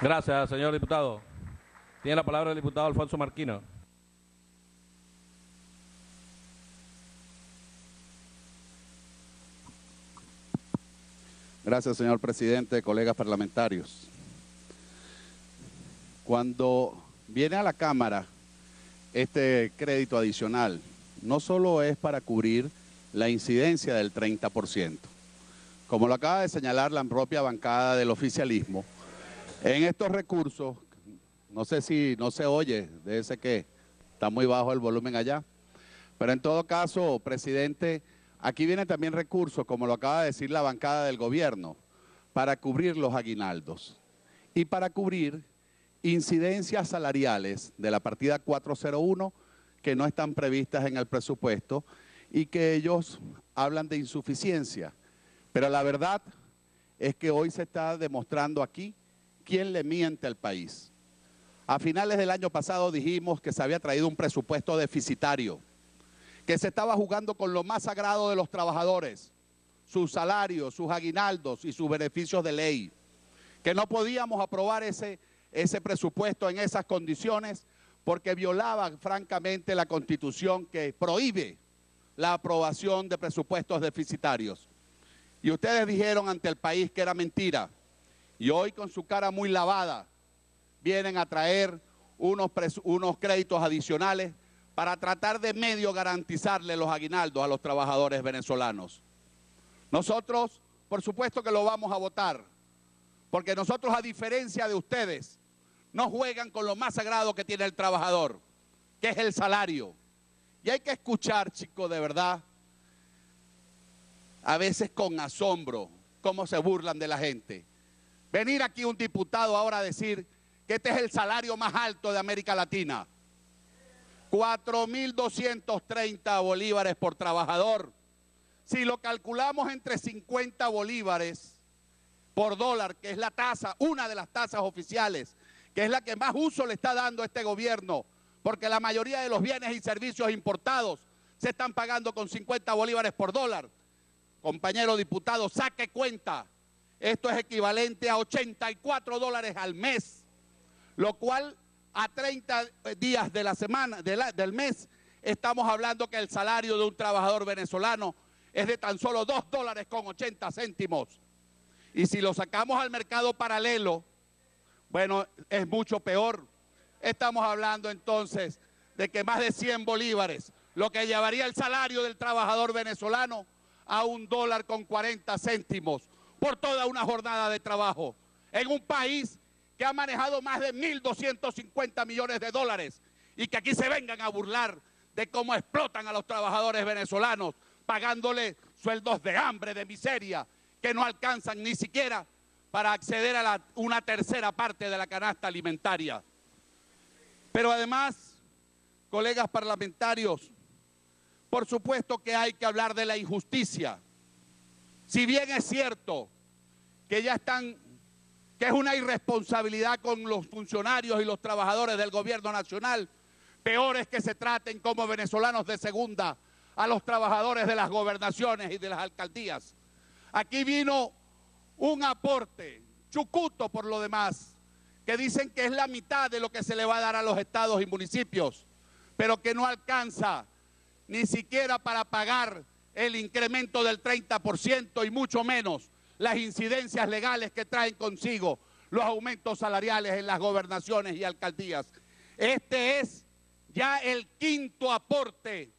Gracias, señor diputado. Tiene la palabra el diputado Alfonso Marquina. Gracias, señor presidente, colegas parlamentarios. Cuando viene a la Cámara este crédito adicional, no solo es para cubrir la incidencia del 30%, como lo acaba de señalar la propia bancada del oficialismo, en estos recursos, no sé si no se oye, de ese que está muy bajo el volumen allá, pero en todo caso, presidente, aquí vienen también recursos, como lo acaba de decir la bancada del gobierno, para cubrir los aguinaldos y para cubrir incidencias salariales de la partida 401 que no están previstas en el presupuesto y que ellos hablan de insuficiencia. Pero la verdad es que hoy se está demostrando aquí quién le miente al país. A finales del año pasado dijimos que se había traído un presupuesto deficitario, que se estaba jugando con lo más sagrado de los trabajadores, sus salarios, sus aguinaldos y sus beneficios de ley, que no podíamos aprobar ese presupuesto en esas condiciones porque violaba francamente la Constitución que prohíbe la aprobación de presupuestos deficitarios. Y ustedes dijeron ante el país que era mentira y hoy con su cara muy lavada vienen a traer unos créditos adicionales para tratar de medio garantizarle los aguinaldos a los trabajadores venezolanos. Nosotros, por supuesto que lo vamos a votar, porque nosotros, a diferencia de ustedes, no juegan con lo más sagrado que tiene el trabajador, que es el salario. Y hay que escuchar, chicos, de verdad, a veces con asombro, cómo se burlan de la gente. Venir aquí un diputado ahora a decir que este es el salario más alto de América Latina. 4.230 bolívares por trabajador. Si lo calculamos entre 50 bolívares por dólar, que es la tasa, una de las tasas oficiales, que es la que más uso le está dando este gobierno, porque la mayoría de los bienes y servicios importados se están pagando con 50 bolívares por dólar. Compañero diputado, saque cuenta. Esto es equivalente a 84 dólares al mes, lo cual a 30 días de la semana, del mes, estamos hablando que el salario de un trabajador venezolano es de tan solo 2 dólares con 80 céntimos. Y si lo sacamos al mercado paralelo, bueno, es mucho peor. Estamos hablando entonces de que más de 100 bolívares, lo que llevaría el salario del trabajador venezolano a 1 dólar con 40 céntimos por toda una jornada de trabajo. En un país que ha manejado más de 1.250 millones de dólares y que aquí se vengan a burlar de cómo explotan a los trabajadores venezolanos, pagándole sueldos de hambre, de miseria, que no alcanzan ni siquiera para acceder a una tercera parte de la canasta alimentaria. Pero además, colegas parlamentarios, por supuesto que hay que hablar de la injusticia. Si bien es cierto que que es una irresponsabilidad con los funcionarios y los trabajadores del gobierno nacional, peor es que se traten como venezolanos de segunda a los trabajadores de las gobernaciones y de las alcaldías. Aquí vino un aporte, chucuto por lo demás, que dicen que es la mitad de lo que se le va a dar a los estados y municipios, pero que no alcanza ni siquiera para pagar el incremento del 30% y mucho menos las incidencias legales que traen consigo los aumentos salariales en las gobernaciones y alcaldías. Este es ya el quinto aporte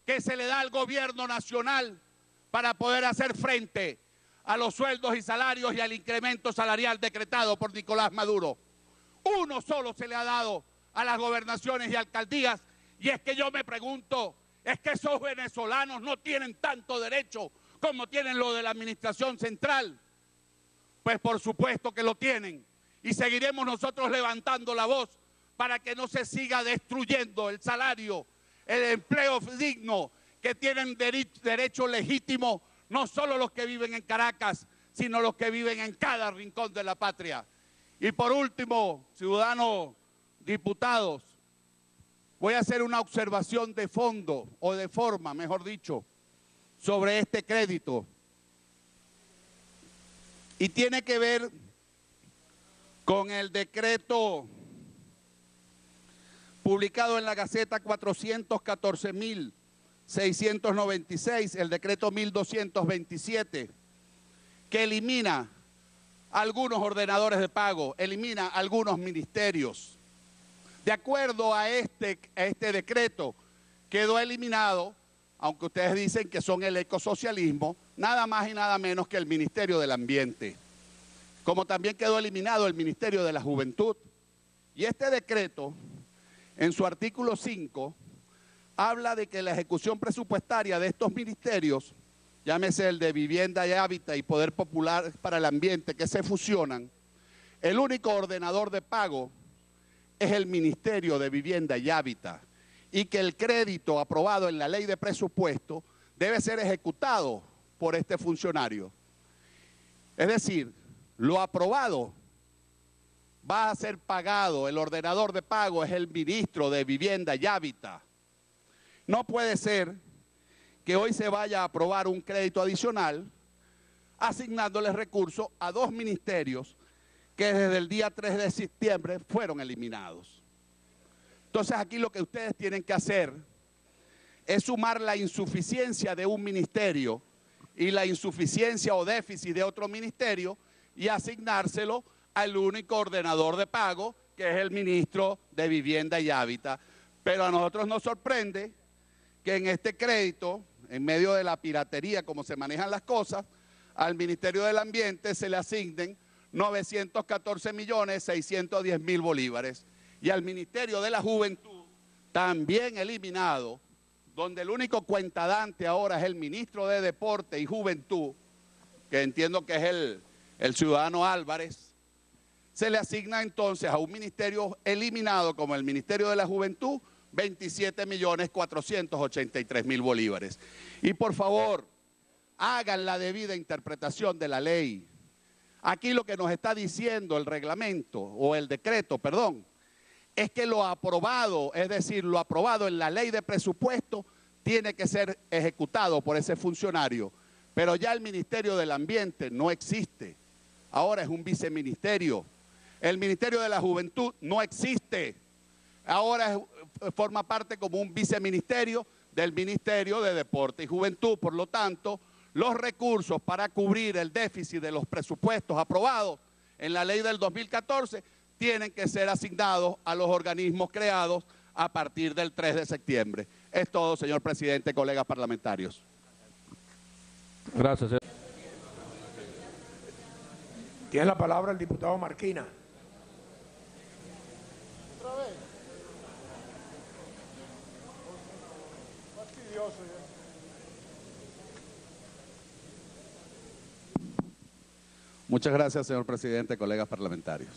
que se le da al gobierno nacional para poder hacer frente a los sueldos y salarios y al incremento salarial decretado por Nicolás Maduro. Uno solo se le ha dado a las gobernaciones y alcaldías, y es que yo me pregunto, ¿es que esos venezolanos no tienen tanto derecho como tienen lo de la administración central? Pues por supuesto que lo tienen, y seguiremos nosotros levantando la voz para que no se siga destruyendo el salario, el empleo digno que tienen derecho legítimo no solo los que viven en Caracas, sino los que viven en cada rincón de la patria. Y por último, ciudadanos diputados, voy a hacer una observación de fondo, o de forma, mejor dicho, sobre este crédito. Y tiene que ver Con el decreto publicado en la Gaceta 414.696, el decreto 1227, que elimina algunos ordenadores de pago, elimina algunos ministerios. De acuerdo a este decreto, quedó eliminado, aunque ustedes dicen que son el ecosocialismo, nada más y nada menos que el Ministerio del Ambiente, como también quedó eliminado el Ministerio de la Juventud. Y este decreto, en su artículo 5, habla de que la ejecución presupuestaria de estos ministerios, llámese el de Vivienda y Hábitat y Poder Popular para el Ambiente, que se fusionan, el único ordenador de pago es el Ministerio de Vivienda y Hábitat, y que el crédito aprobado en la ley de presupuesto debe ser ejecutado por este funcionario. Es decir, lo aprobado va a ser pagado, el ordenador de pago es el ministro de Vivienda y Hábitat. No puede ser que hoy se vaya a aprobar un crédito adicional asignándoles recursos a dos ministerios que desde el día 3 de septiembre fueron eliminados. Entonces aquí lo que ustedes tienen que hacer es sumar la insuficiencia de un ministerio y la insuficiencia o déficit de otro ministerio y asignárselo al único ordenador de pago, que es el ministro de Vivienda y Hábitat. Pero a nosotros nos sorprende que en este crédito, en medio de la piratería, como se manejan las cosas, al Ministerio del Ambiente se le asignen 914.610.000 bolívares. Y al Ministerio de la Juventud, también eliminado, donde el único cuentadante ahora es el ministro de Deporte y Juventud, que entiendo que es el ciudadano Álvarez, se le asigna entonces a un ministerio eliminado como el Ministerio de la Juventud 27.483.000 bolívares. Y por favor, hagan la debida interpretación de la ley. Aquí lo que nos está diciendo el reglamento, o el decreto, perdón, es que lo aprobado, es decir, lo aprobado en la ley de presupuesto, tiene que ser ejecutado por ese funcionario. Pero ya el Ministerio del Ambiente no existe. Ahora es un viceministerio. El Ministerio de la Juventud no existe. Ahora forma parte como un viceministerio del Ministerio de Deporte y Juventud. Por lo tanto, los recursos para cubrir el déficit de los presupuestos aprobados en la ley del 2014 tienen que ser asignados a los organismos creados a partir del 3 de septiembre. Es todo, señor presidente, colegas parlamentarios. Gracias, señor. Tiene la palabra el diputado Marquina. Muchas gracias, señor presidente, colegas parlamentarios.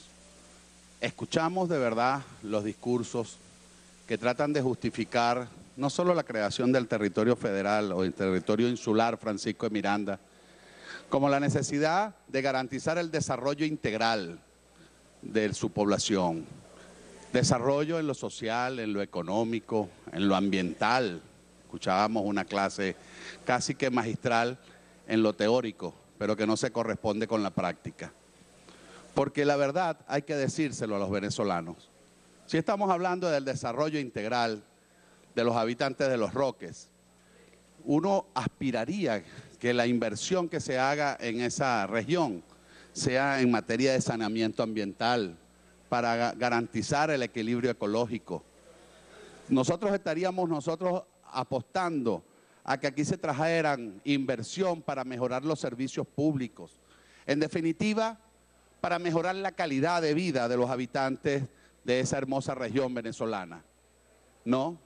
Escuchamos de verdad los discursos que tratan de justificar no solo la creación del territorio federal o del territorio insular Francisco de Miranda, como la necesidad de garantizar el desarrollo integral de su población, desarrollo en lo social, en lo económico, en lo ambiental. Escuchábamos una clase casi que magistral en lo teórico, pero que no se corresponde con la práctica. Porque la verdad hay que decírselo a los venezolanos. Si estamos hablando del desarrollo integral de los habitantes de Los Roques, uno aspiraría que la inversión que se haga en esa región sea en materia de saneamiento ambiental para garantizar el equilibrio ecológico. Nosotros estaríamos apostando a que aquí se trajeran inversión para mejorar los servicios públicos. En definitiva, para mejorar la calidad de vida de los habitantes de esa hermosa región venezolana. ¿No?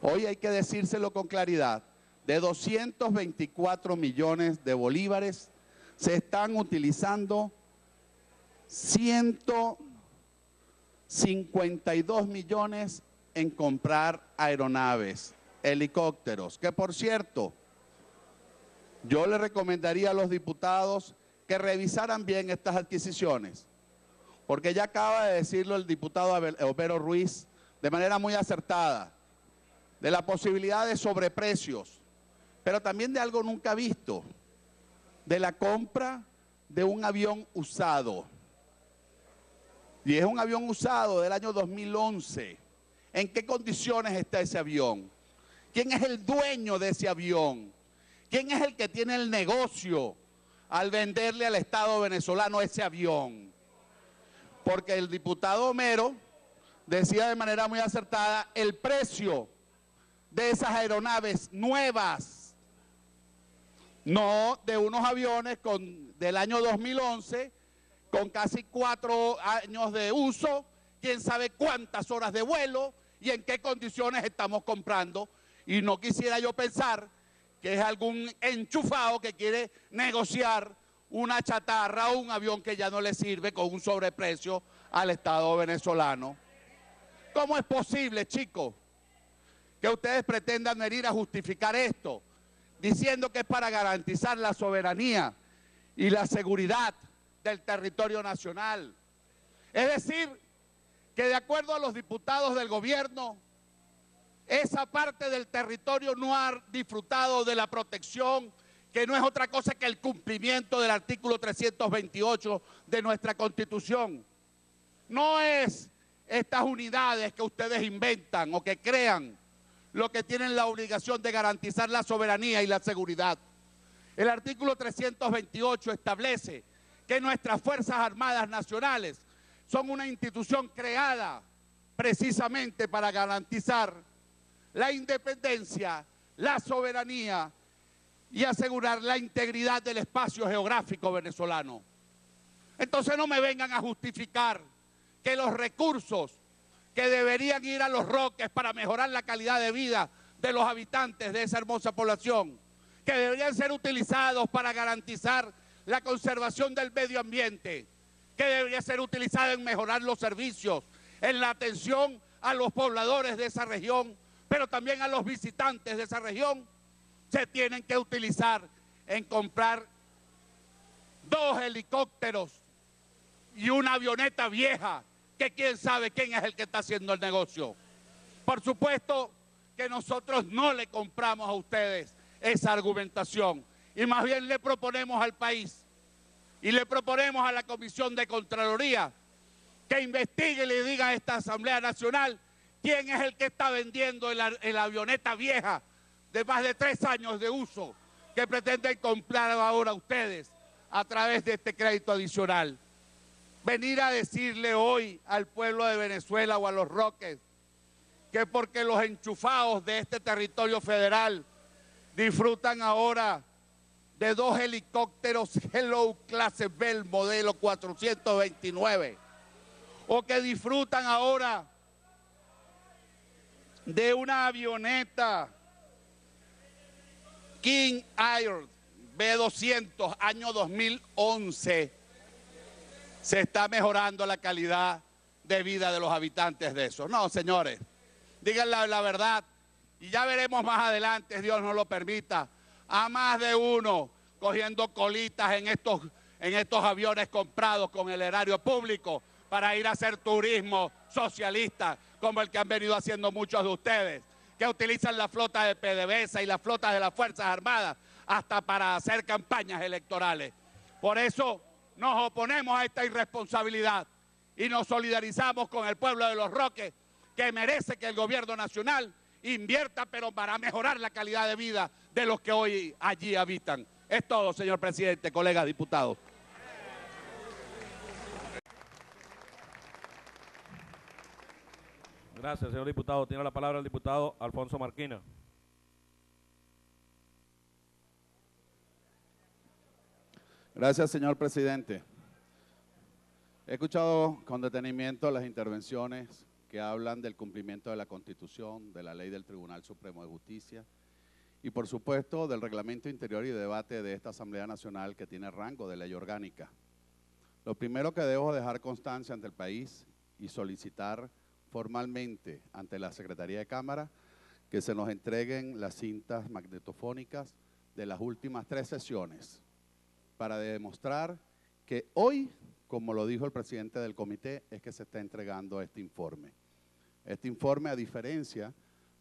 Hoy hay que decírselo con claridad. De 224 millones de bolívares, se están utilizando 152 millones en comprar aeronaves, helicópteros, que por cierto, yo le recomendaría a los diputados que revisaran bien estas adquisiciones, porque ya acaba de decirlo el diputado Overo Ruiz de manera muy acertada, de la posibilidad de sobreprecios, pero también de algo nunca visto, de la compra de un avión usado. Y es un avión usado del año 2011. ¿En qué condiciones está ese avión? ¿Quién es el dueño de ese avión? ¿Quién es el que tiene el negocio al venderle al Estado venezolano ese avión? Porque el diputado Homero decía de manera muy acertada el precio de esas aeronaves nuevas, no de unos aviones del año 2011, con casi 4 años de uso, quién sabe cuántas horas de vuelo y en qué condiciones estamos comprando. Y no quisiera yo pensar que es algún enchufado que quiere negociar una chatarra o un avión que ya no le sirve con un sobreprecio al Estado venezolano. ¿Cómo es posible, chicos, que ustedes pretendan venir a justificar esto diciendo que es para garantizar la soberanía y la seguridad del territorio nacional? Es decir, que de acuerdo a los diputados del gobierno, esa parte del territorio no ha disfrutado de la protección, que no es otra cosa que el cumplimiento del artículo 328 de nuestra Constitución. No es estas unidades que ustedes inventan o que crean lo que tienen la obligación de garantizar la soberanía y la seguridad. El artículo 328 establece que nuestras Fuerzas Armadas Nacionales son una institución creada precisamente para garantizar la independencia, la soberanía y asegurar la integridad del espacio geográfico venezolano. Entonces no me vengan a justificar que los recursos que deberían ir a Los Roques para mejorar la calidad de vida de los habitantes de esa hermosa población, que deberían ser utilizados para garantizar la conservación del medio ambiente, que debería ser utilizado en mejorar los servicios, en la atención a los pobladores de esa región, pero también a los visitantes de esa región, se tienen que utilizar en comprar 2 helicópteros y una avioneta vieja, que quién sabe quién es el que está haciendo el negocio. Por supuesto que nosotros no le compramos a ustedes esa argumentación, y más bien le proponemos al país y le proponemos a la Comisión de Contraloría que investigue y le diga a esta Asamblea Nacional quién es el que está vendiendo la avioneta vieja de más de 3 años de uso que pretenden comprar ahora ustedes a través de este crédito adicional. Venir a decirle hoy al pueblo de Venezuela o a Los Roques que porque los enchufados de este territorio federal disfrutan ahora de 2 helicópteros Hello Clase Bell modelo 429, o que disfrutan ahora de una avioneta King Air B200 año 2011, se está mejorando la calidad de vida de los habitantes de eso. No, señores, díganle la verdad y ya veremos más adelante, Dios nos lo permita, a más de uno cogiendo colitas en estos aviones comprados con el erario público para ir a hacer turismo socialista, como el que han venido haciendo muchos de ustedes, que utilizan la flota de PDVSA y las flotas de las Fuerzas Armadas hasta para hacer campañas electorales. Por eso nos oponemos a esta irresponsabilidad y nos solidarizamos con el pueblo de Los Roques, que merece que el gobierno nacional invierta, pero para mejorar la calidad de vida de los que hoy allí habitan. Es todo, señor presidente, colegas diputados. Gracias, señor diputado. Tiene la palabra el diputado Alfonso Marquina. Gracias, señor presidente. He escuchado con detenimiento las intervenciones que hablan del cumplimiento de la Constitución, de la ley del Tribunal Supremo de Justicia y, por supuesto, del reglamento interior y debate de esta Asamblea Nacional que tiene rango de ley orgánica. Lo primero que debo dejar constancia ante el país y solicitar formalmente ante la Secretaría de Cámara que se nos entreguen las cintas magnetofónicas de las últimas 3 sesiones para demostrar que hoy, como lo dijo el presidente del comité, es que se está entregando este informe. Este informe, a diferencia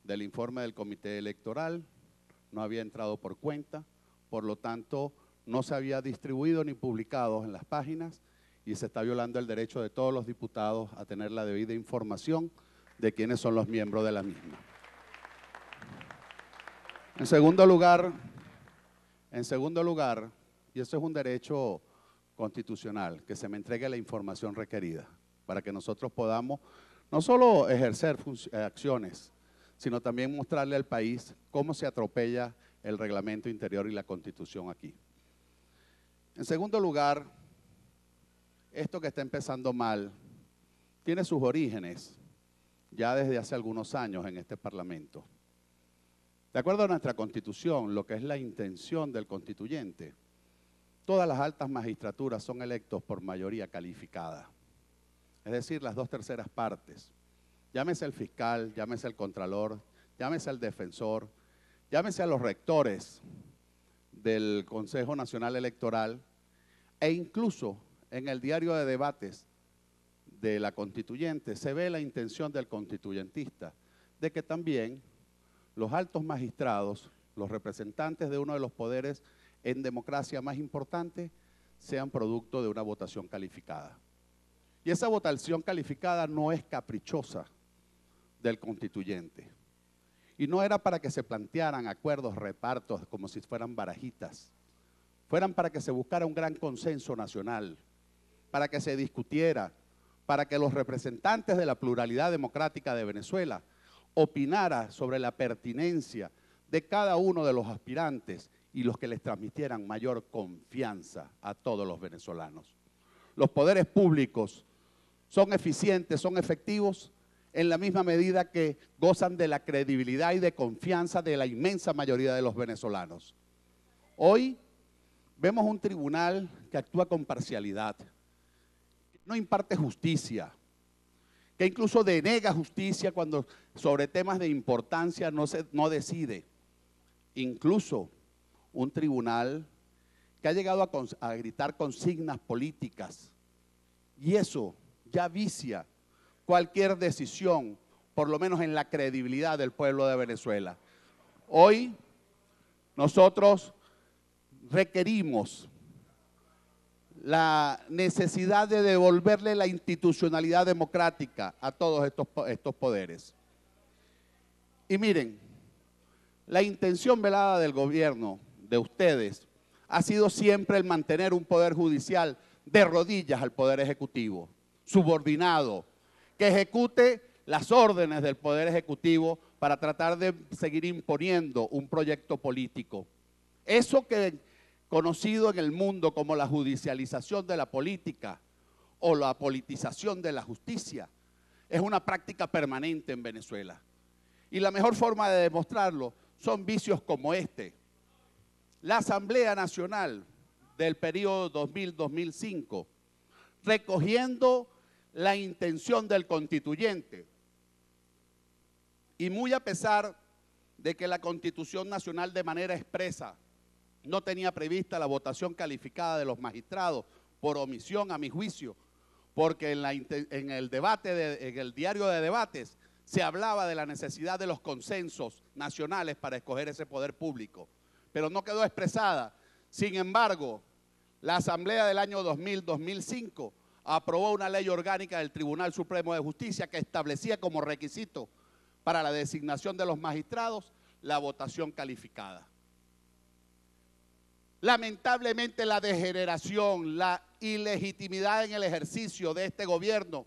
del informe del comité electoral, no había entrado por cuenta, por lo tanto, no se había distribuido ni publicado en las páginas y se está violando el derecho de todos los diputados a tener la debida información de quiénes son los miembros de la misma. En segundo lugar, y eso es un derecho constitucional, que se me entregue la información requerida para que nosotros podamos no solo ejercer acciones, sino también mostrarle al país cómo se atropella el reglamento interior y la Constitución aquí. En segundo lugar, esto que está empezando mal tiene sus orígenes ya desde hace algunos años en este Parlamento. De acuerdo a nuestra Constitución, lo que es la intención del constituyente, todas las altas magistraturas son electos por mayoría calificada, es decir, las 2/3 partes. Llámese el fiscal, llámese el contralor, llámese el defensor, llámese a los rectores del Consejo Nacional Electoral e incluso en el diario de debates de la constituyente se ve la intención del constituyentista de que también los altos magistrados, los representantes de uno de los poderes en democracia más importantes, sean producto de una votación calificada. Y esa votación calificada no es caprichosa del constituyente. Y no era para que se plantearan acuerdos, repartos, como si fueran barajitas. Fueran para que se buscara un gran consenso nacional, para que se discutiera, para que los representantes de la pluralidad democrática de Venezuela opinara sobre la pertinencia de cada uno de los aspirantes y los que les transmitieran mayor confianza a todos los venezolanos. Los poderes públicos son eficientes, son efectivos en la misma medida que gozan de la credibilidad y de confianza de la inmensa mayoría de los venezolanos. Hoy vemos un tribunal que actúa con parcialidad, no imparte justicia, que incluso denega justicia cuando sobre temas de importancia no decide. Incluso un tribunal que ha llegado a gritar consignas políticas, y eso ya vicia cualquier decisión, por lo menos en la credibilidad del pueblo de Venezuela. Hoy nosotros requerimos la necesidad de devolverle la institucionalidad democrática a todos estos poderes. Y miren, la intención velada del gobierno, de ustedes, ha sido siempre el mantener un poder judicial de rodillas al poder ejecutivo, subordinado, que ejecute las órdenes del poder ejecutivo para tratar de seguir imponiendo un proyecto político. Eso que conocido en el mundo como la judicialización de la política o la politización de la justicia, es una práctica permanente en Venezuela. Y la mejor forma de demostrarlo son vicios como este. La Asamblea Nacional del periodo 2000-2005, recogiendo la intención del constituyente, y muy a pesar de que la Constitución Nacional de manera expresa no tenía prevista la votación calificada de los magistrados por omisión, a mi juicio, porque en el diario de debates se hablaba de la necesidad de los consensos nacionales para escoger ese poder público, pero no quedó expresada. Sin embargo, la Asamblea del año 2000-2005 aprobó una ley orgánica del Tribunal Supremo de Justicia que establecía como requisito para la designación de los magistrados la votación calificada. Lamentablemente la degeneración, la ilegitimidad en el ejercicio de este gobierno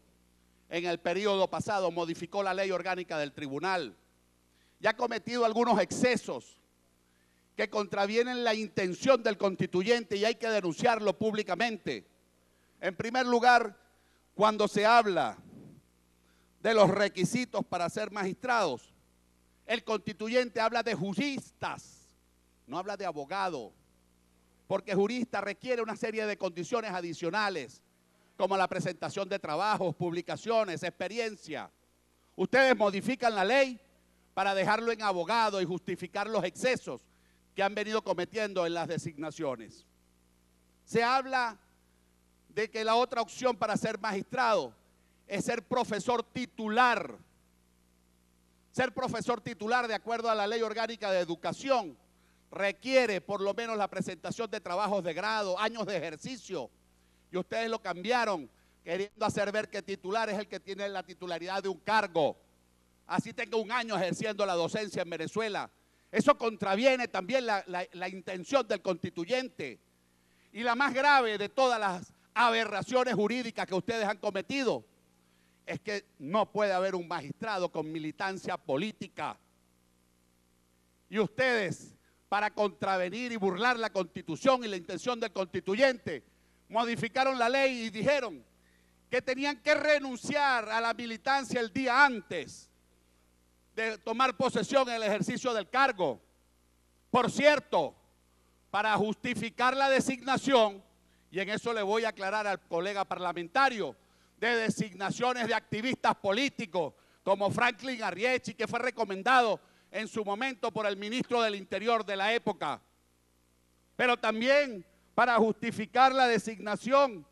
en el periodo pasado modificó la ley orgánica del tribunal y ha cometido algunos excesos que contravienen la intención del constituyente y hay que denunciarlo públicamente. En primer lugar, cuando se habla de los requisitos para ser magistrados, el constituyente habla de juristas, no habla de abogado, porque jurista requiere una serie de condiciones adicionales, como la presentación de trabajos, publicaciones, experiencia. Ustedes modifican la ley para dejarlo en abogado y justificar los excesos que han venido cometiendo en las designaciones. Se habla de que la otra opción para ser magistrado es ser profesor titular. Ser profesor titular, de acuerdo a la Ley Orgánica de Educación, requiere por lo menos la presentación de trabajos de grado, años de ejercicio y ustedes lo cambiaron, queriendo hacer ver que titular es el que tiene la titularidad de un cargo. Así tenga un año ejerciendo la docencia en Venezuela. Eso contraviene también la intención del constituyente. Y la más grave de todas las aberraciones jurídicas que ustedes han cometido es que no puede haber un magistrado con militancia política. Y ustedes, para contravenir y burlar la Constitución y la intención del constituyente, modificaron la ley y dijeron que tenían que renunciar a la militancia el día antes de tomar posesión en el ejercicio del cargo. Por cierto, para justificar la designación, y en eso le voy a aclarar al colega parlamentario, de designaciones de activistas políticos como Franklin Arrietty, que fue recomendado en su momento por el ministro del Interior de la época, pero también para justificar la designación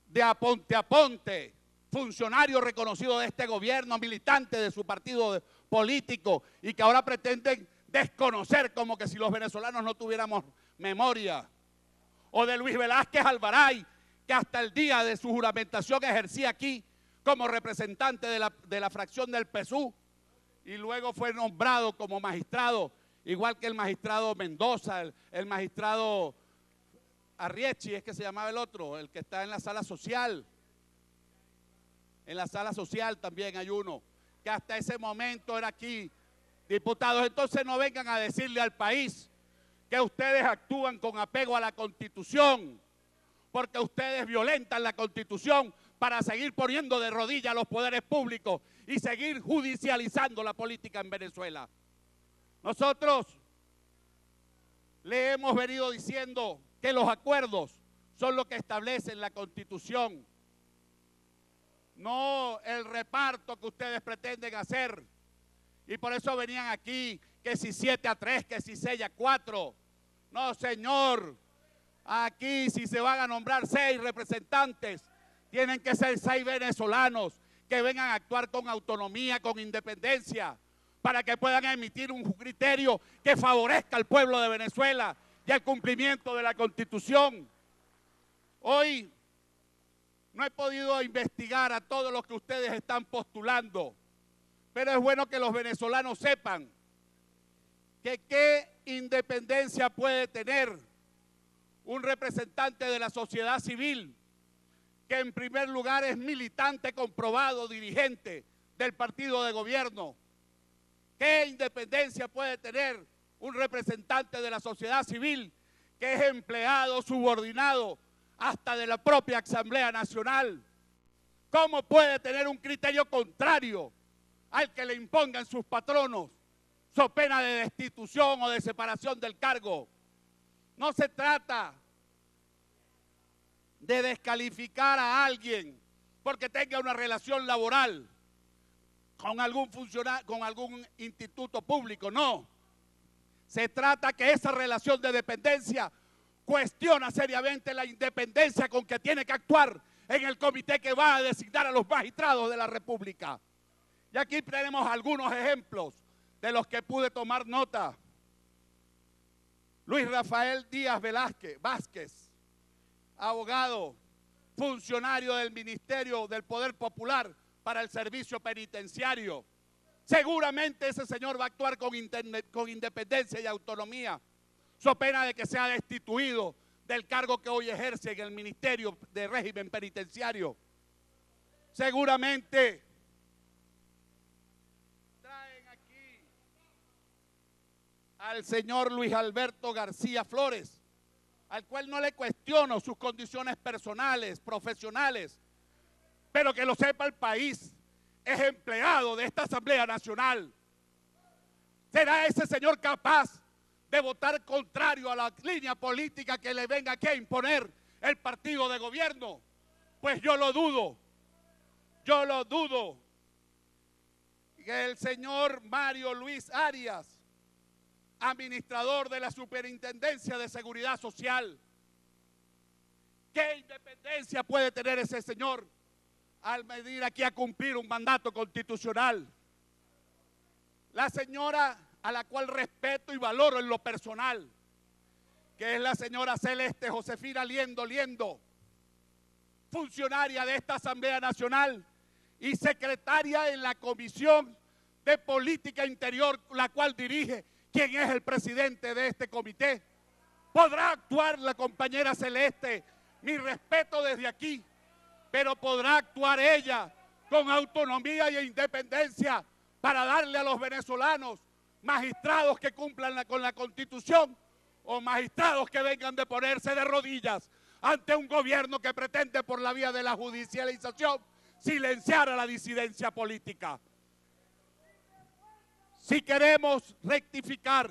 de Aponte Aponte, funcionario reconocido de este gobierno, militante de su partido político y que ahora pretenden desconocer como que si los venezolanos no tuviéramos memoria. O de Luis Velázquez Alvaray, que hasta el día de su juramentación ejercía aquí como representante de la fracción del PSUV y luego fue nombrado como magistrado, igual que el magistrado Mendoza, el magistrado Arrietty, es que se llamaba el otro, el que está en la sala social. En la sala social también hay uno, que hasta ese momento era aquí. Diputados, entonces no vengan a decirle al país que ustedes actúan con apego a la Constitución, porque ustedes violentan la Constitución para seguir poniendo de rodillas a los poderes públicos y seguir judicializando la política en Venezuela. Nosotros le hemos venido diciendo que los acuerdos son lo que establecen la Constitución, no el reparto que ustedes pretenden hacer. Y por eso venían aquí, que si 7-3, que si 6-4. No, señor, aquí si se van a nombrar 6 representantes, tienen que ser 6 venezolanos que vengan a actuar con autonomía, con independencia, para que puedan emitir un criterio que favorezca al pueblo de Venezuela y el cumplimiento de la Constitución. Hoy no he podido investigar a todos los que ustedes están postulando, pero es bueno que los venezolanos sepan que qué independencia puede tener un representante de la sociedad civil que en primer lugar es militante comprobado, dirigente del partido de gobierno. ¿Qué independencia puede tener un representante de la sociedad civil que es empleado, subordinado hasta de la propia Asamblea Nacional? ¿Cómo puede tener un criterio contrario al que le impongan sus patronos, so pena de destitución o de separación del cargo? No se trata de descalificar a alguien porque tenga una relación laboral con algún funcionario, con algún instituto público, no. Se trata que esa relación de dependencia cuestiona seriamente la independencia con que tiene que actuar en el comité que va a designar a los magistrados de la República. Y aquí tenemos algunos ejemplos de los que pude tomar nota. Luis Rafael Díaz Vázquez, abogado, funcionario del Ministerio del Poder Popular para el Servicio Penitenciario. Seguramente ese señor va a actuar con independencia y autonomía, so pena de que sea destituido del cargo que hoy ejerce en el Ministerio de Régimen Penitenciario. Seguramente traen aquí al señor Luis Alberto García Flores, al cual no le cuestiono sus condiciones personales, profesionales, pero que lo sepa el país, es empleado de esta Asamblea Nacional. ¿Será ese señor capaz de votar contrario a la línea política que le venga aquí a imponer el partido de gobierno? Pues yo lo dudo, yo lo dudo. Que el señor Mario Luis Arias, administrador de la Superintendencia de Seguridad Social, ¿qué independencia puede tener ese señor al venir aquí a cumplir un mandato constitucional? La señora a la cual respeto y valoro en lo personal, que es la señora Celeste Josefina Liendo, funcionaria de esta Asamblea Nacional y secretaria en la Comisión de Política Interior, la cual dirige quien es el presidente de este comité. Podrá actuar la compañera Celeste, mi respeto desde aquí, pero podrá actuar ella con autonomía e independencia para darle a los venezolanos magistrados que cumplan con la Constitución o magistrados que vengan de ponerse de rodillas ante un gobierno que pretende por la vía de la judicialización silenciar a la disidencia política. Si queremos rectificar,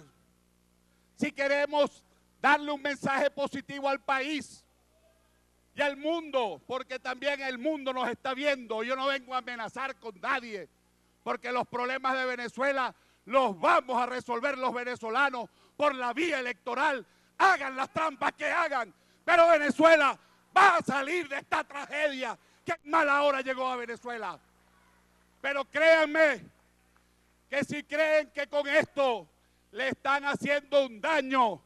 si queremos darle un mensaje positivo al país y al mundo, porque también el mundo nos está viendo, yo no vengo a amenazar con nadie, porque los problemas de Venezuela los vamos a resolver los venezolanos por la vía electoral, hagan las trampas que hagan, pero Venezuela va a salir de esta tragedia que en mala hora llegó a Venezuela. Pero créanme que si creen que con esto le están haciendo un daño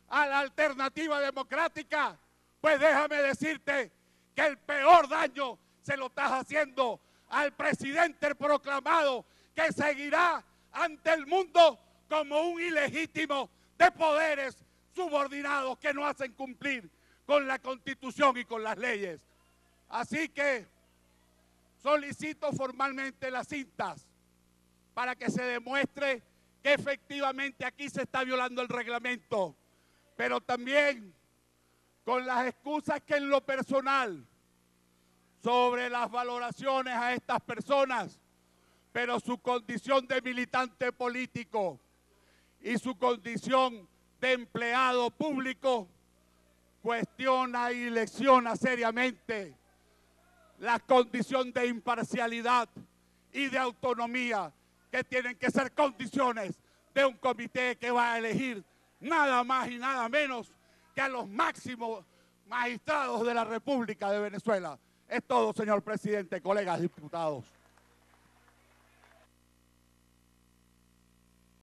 a la alternativa democrática, pues déjame decirte que el peor daño se lo estás haciendo al presidente proclamado, que seguirá ante el mundo como un ilegítimo de poderes subordinados que no hacen cumplir con la Constitución y con las leyes. Así que solicito formalmente las cintas para que se demuestre que efectivamente aquí se está violando el reglamento, pero también con las excusas que en lo personal, sobre las valoraciones a estas personas, pero su condición de militante político y su condición de empleado público, cuestiona y lecciona seriamente la condición de imparcialidad y de autonomía que tienen que ser condiciones de un comité que va a elegir nada más y nada menos que a los máximos magistrados de la República de Venezuela. Es todo, señor presidente, colegas diputados.